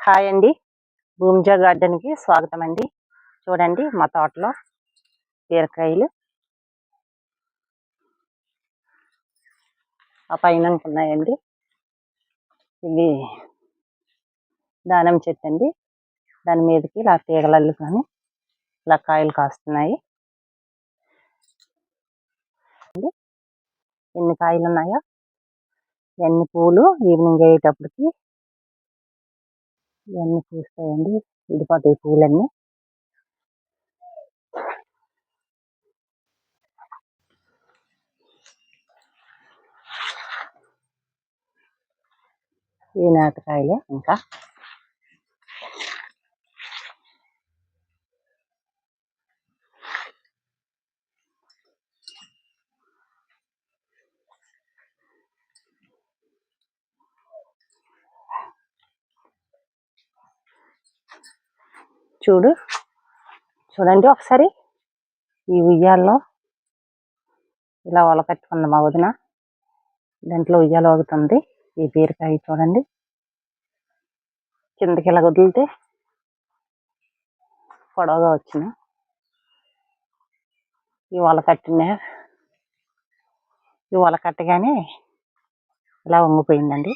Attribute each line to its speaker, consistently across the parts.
Speaker 1: Hi అండి. భూమిజ గార్డెన్‌కి స్వాగతం అండి. చూడండి మా తోటలో బీరకాయలు ఆ పైనంక ఉన్నాయండి. ఇది దానిమ్మ చెట్టు అండి. దాని మీదకి ఇలా తీగలు అల్లుకొని ఇలా కాయలు కాస్తున్నాయి. ఎన్ని కాయలు ఉన్నాయో, ఎన్ని పూలు ఈవినింగ్ అయ్యేటప్పటికి ఇవన్నీ పూస్తాయండి. విడిపోతాయి పూలన్నీ. ఈ నేతకాయలే ఇంకా చూడండి ఒకసారి ఈ ఉయ్యాల్లో ఇలా ఒలకట్టుకుంది మా వదిన. దాంట్లో ఉయ్యాల ఊగుతుంది. ఈ బీరకాయ చూడండి కిందకి ఇలా వదిలితే పొడవుగా వచ్చిన ఈ వల కట్టగానే ఇలా వంగిపోయిందండి.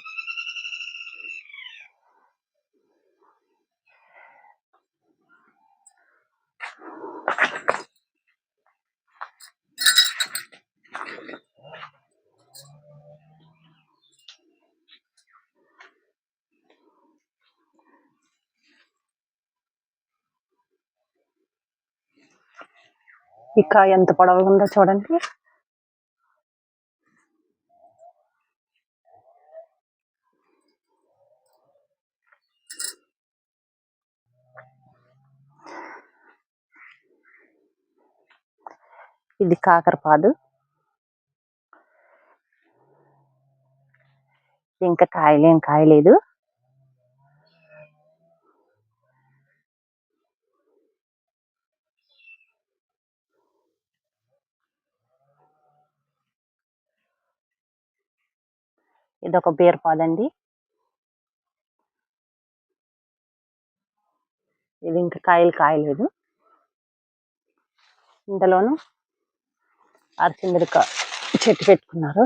Speaker 1: ఈ కాయ ఎంత పొడవుగా ఉందో చూడండి. ఇది కాకరపాదు. ఇంకా కాయలేం కాయలేదు. ఇది ఒక బీరపాదండి. ఇది ఇంకా కాయలు కాయలేదు. ఇందులోను అరచిందరిక చెట్టు పెట్టుకున్నారు.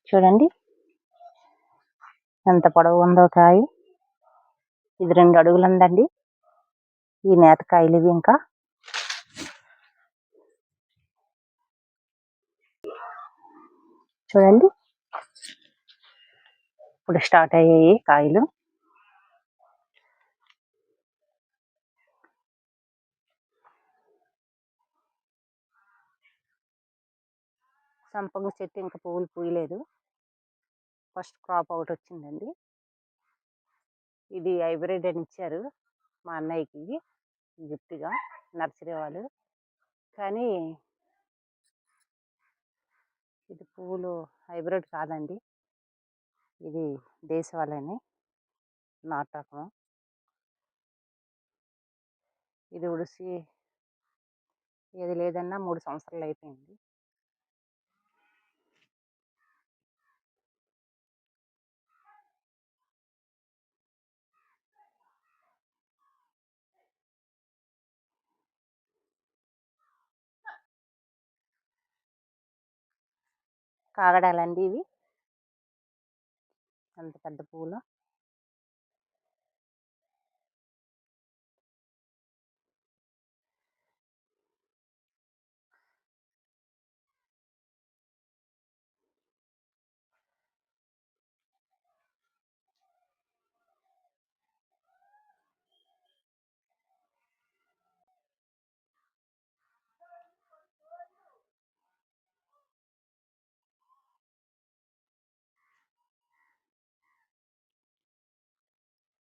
Speaker 1: చూడండి ఎంత పొడవు ఉందో కాయ. ఇది 2 అడుగులు ఉందండి. ఈ నేతకాయలు ఇవి ఇంకా చూడండి ఇప్పుడు స్టార్ట్ అయ్యాయి కాయలు. సంపంగి చెట్టు ఇంకా పువ్వులు పూయలేదు. ఫస్ట్ క్రాప్ ఒకటి వచ్చిందండి. ఇది హైబ్రిడ్ అని ఇచ్చారు మా అన్నయ్యకి గిఫ్ట్గా నర్సరీ వాళ్ళు. కానీ ఇది పువ్వులు హైబ్రిడ్ కాదండి. ఇది దేశవాళీని నాటు రకం. ఇది ఉడిసి ఏది లేదన్నా 3 సంవత్సరాలు అయిపోయింది. కాగడాలండి ఇవి. అంత పెద్ద పువ్వులు.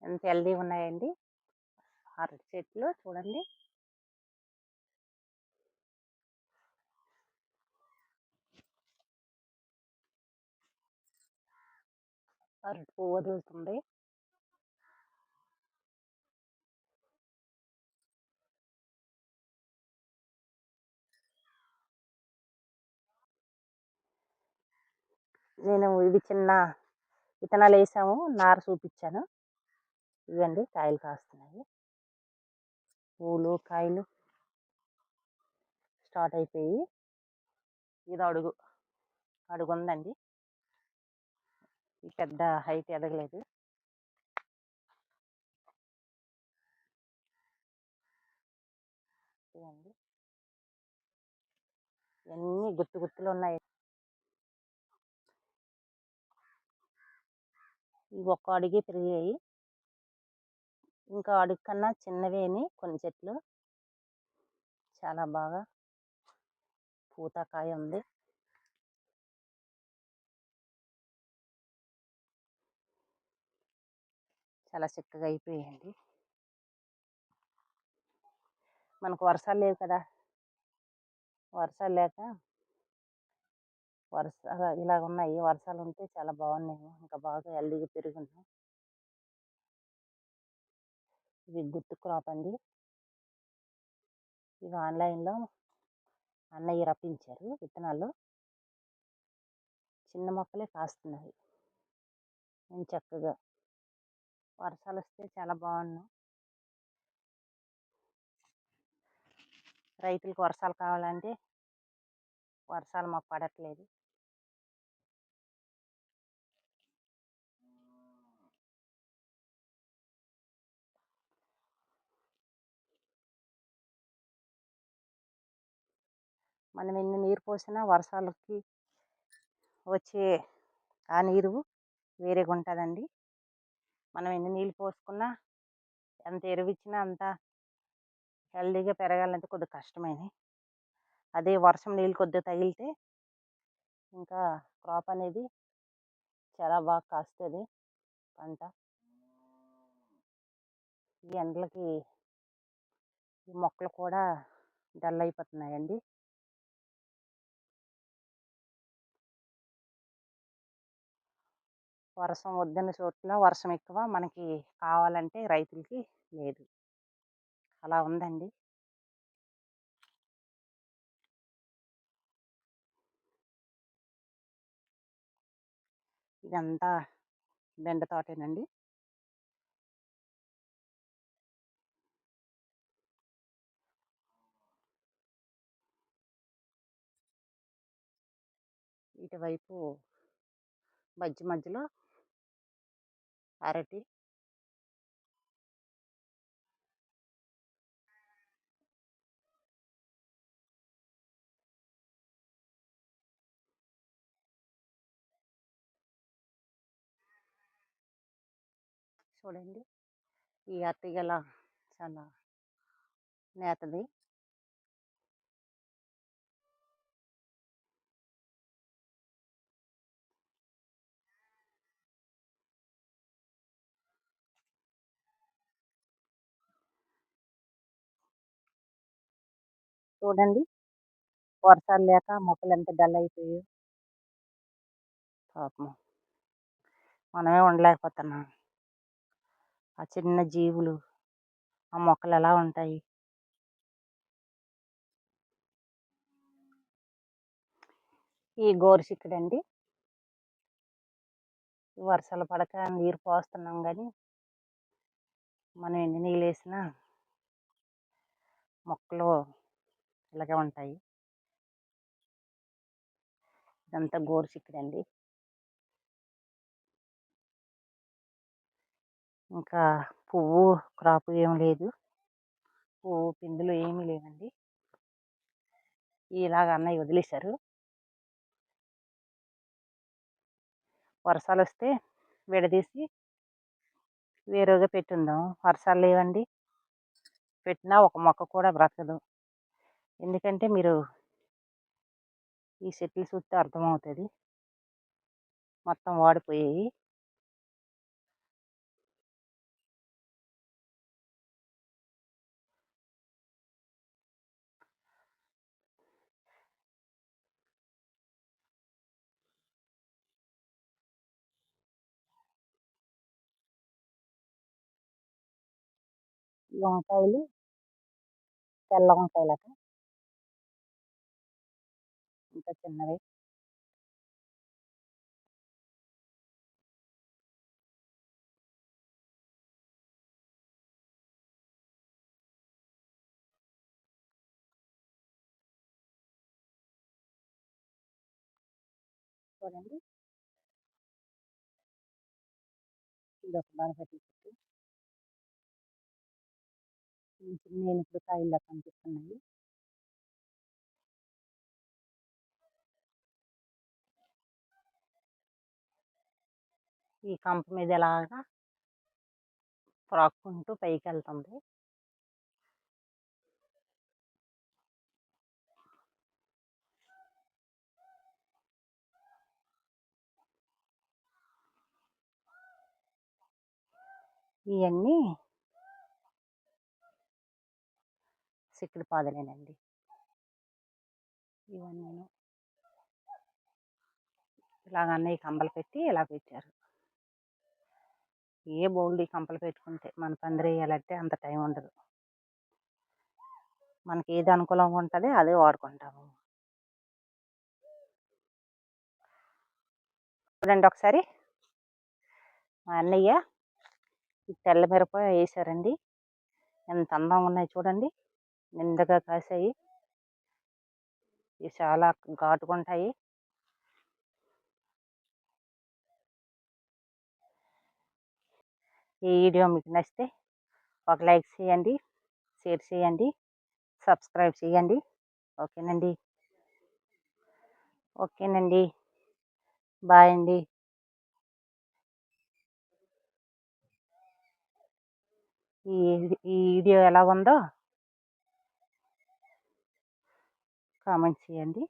Speaker 1: ఎంత హెల్దీ ఉన్నాయండి అరటి చెట్లు. చూడండి అరటి పువ్వు వదులుతుంది. నేను ఇవి చిన్న విత్తనాలు వేసాము, నార చూపించాను. ఇవండి కాయలు కాస్తున్నాయి. పూలు కాయలు స్టార్ట్ అయిపోయి. ఇది అడుగు అడుగు ఉందండి. పెద్ద హైట్ ఎదగలేదు. ఇవండి ఇవన్నీ గుత్తు గుత్తులు ఉన్నాయి. ఇవి ఒక్క అడుగే పెరిగాయి. ఇంకా అడుగు కన్నా చిన్నవేని కొన్ని చెట్లు. చాలా బాగా పూతకాయ ఉంది. చాలా చిక్కగా అయిపోయాయండి. మనకు వర్షాలు లేవు కదా, వర్షాలు లేక ఇలాగ ఉన్నాయి. వర్షాలు ఉంటే చాలా బాగున్నాయి, ఇంకా బాగా హెల్దీగా పెరుగున్నాయి. ఇవి గుత్తు క్రాప్ అండి. ఇవి ఆన్లైన్లో అన్నయ్య రప్పించారు విత్తనాలు. చిన్న మొక్కలే కాస్తున్నాయి. నేను చక్కగా వర్షాలు వస్తే చాలా బాగున్నాయి. రైతులకు వర్షాలు కావాలంటే వర్షాలు మాకు పడట్లేదు. మనం ఎన్ని నీరు పోసినా వర్షాలకి వచ్చే ఆ నీరు వేరేగా ఉంటుందండి. మనం ఎన్ని నీళ్ళు పోసుకున్నా, ఎంత ఎరువిచ్చినా అంత హెల్దీగా పెరగాలంటే కొద్దిగా కష్టమైనవి. అదే వర్షం నీళ్ళు కొద్దిగా తగిలితే ఇంకా క్రాప్ అనేది చాలా బాగా కాస్తుంది పంట. ఈ ఎండలకి ఈ మొక్కలు కూడా డల్ అయిపోతున్నాయండి. వర్షం వద్దన్న చోట్ల వర్షం ఎక్కువ, మనకి కావాలంటే రైతులకి లేదు. అలా ఉందండి. ఇదంతా బెండ తోటేనండి. ఇటువైపు మధ్య మధ్యలో అరటి, చూడండి ఈ అరటి గల చాలా నేతది. చూడండి వర్షాలు లేక మొక్కలు ఎంత డల్ అయిపోయాయో. పాపం మనమే ఉండలేకపోతున్నాం. ఆ చిన్న జీవులు, ఆ మొక్కలు ఎలా ఉంటాయి. ఈ గోరుచిక్కుడండి. వర్షాలు పడక నీరు పోస్తున్నాం, కానీ మనం ఎన్ని నీళ్ళు వేసినా మొక్కలు ఇలాగే ఉంటాయి. ఇదంతా గోరుచిక్కుడండి. ఇంకా పువ్వు క్రాప్ ఏం లేదు, పువ్వు పిందులు ఏమీ లేవండి. ఇలాగ అన్నయ్య వదిలేశారు. వర్షాలు వస్తే విడదీసి వేరేగా పెట్టుందాం. వర్షాలు లేవండి, పెట్టినా ఒక మొక్క కూడా బ్రతకదు. ఎందుకంటే మీరు ఈ చెట్లు చూస్తే అర్థమవుతుంది, మొత్తం వాడిపోయాయి. వంకాయలు తెల్ల వంకాయలట, ఇంకా చిన్నవి. చూడండి. ఇదొక బరగటి చెట్టు. చిన్న ఏనుగులు కాయల్లా కనిపిస్తున్నాయి. ఈ కంప మీద ఇలాగా ప్రాక్కుంటూ పైకెళ్తుంది. ఇయన్నీ సిక్కుడు పాదులేనండి. ఇవన్నీను. ఇలాగ అన్నయ్య కంబలు పెట్టి ఇలా పెట్టారు. ఏ బోల్డు ఈ కంపలు పెట్టుకుంటే మన పందిరేయాలంటే అంత టైం ఉండదు. మనకి ఏది అనుకూలంగా ఉంటదో అదే వాడుకుంటాము. చూడండి ఒకసారి మా అన్నయ్య ఈ తెల్ల మిరప వేసారండి. ఎంత అందంగా ఉన్నాయి చూడండి. నిండుగా కాసాయి. ఇవి చాలా ఘాటుగుంటాయి. ఈ వీడియో మీకు నచ్చితే ఒక లైక్ చేయండి, షేర్ చేయండి, సబ్స్క్రైబ్ చేయండి. ఓకేనండి. ఓకేనండి. బాయ్ అండి. ఈ వీడియో ఎలాగుందో కామెంట్ చేయండి.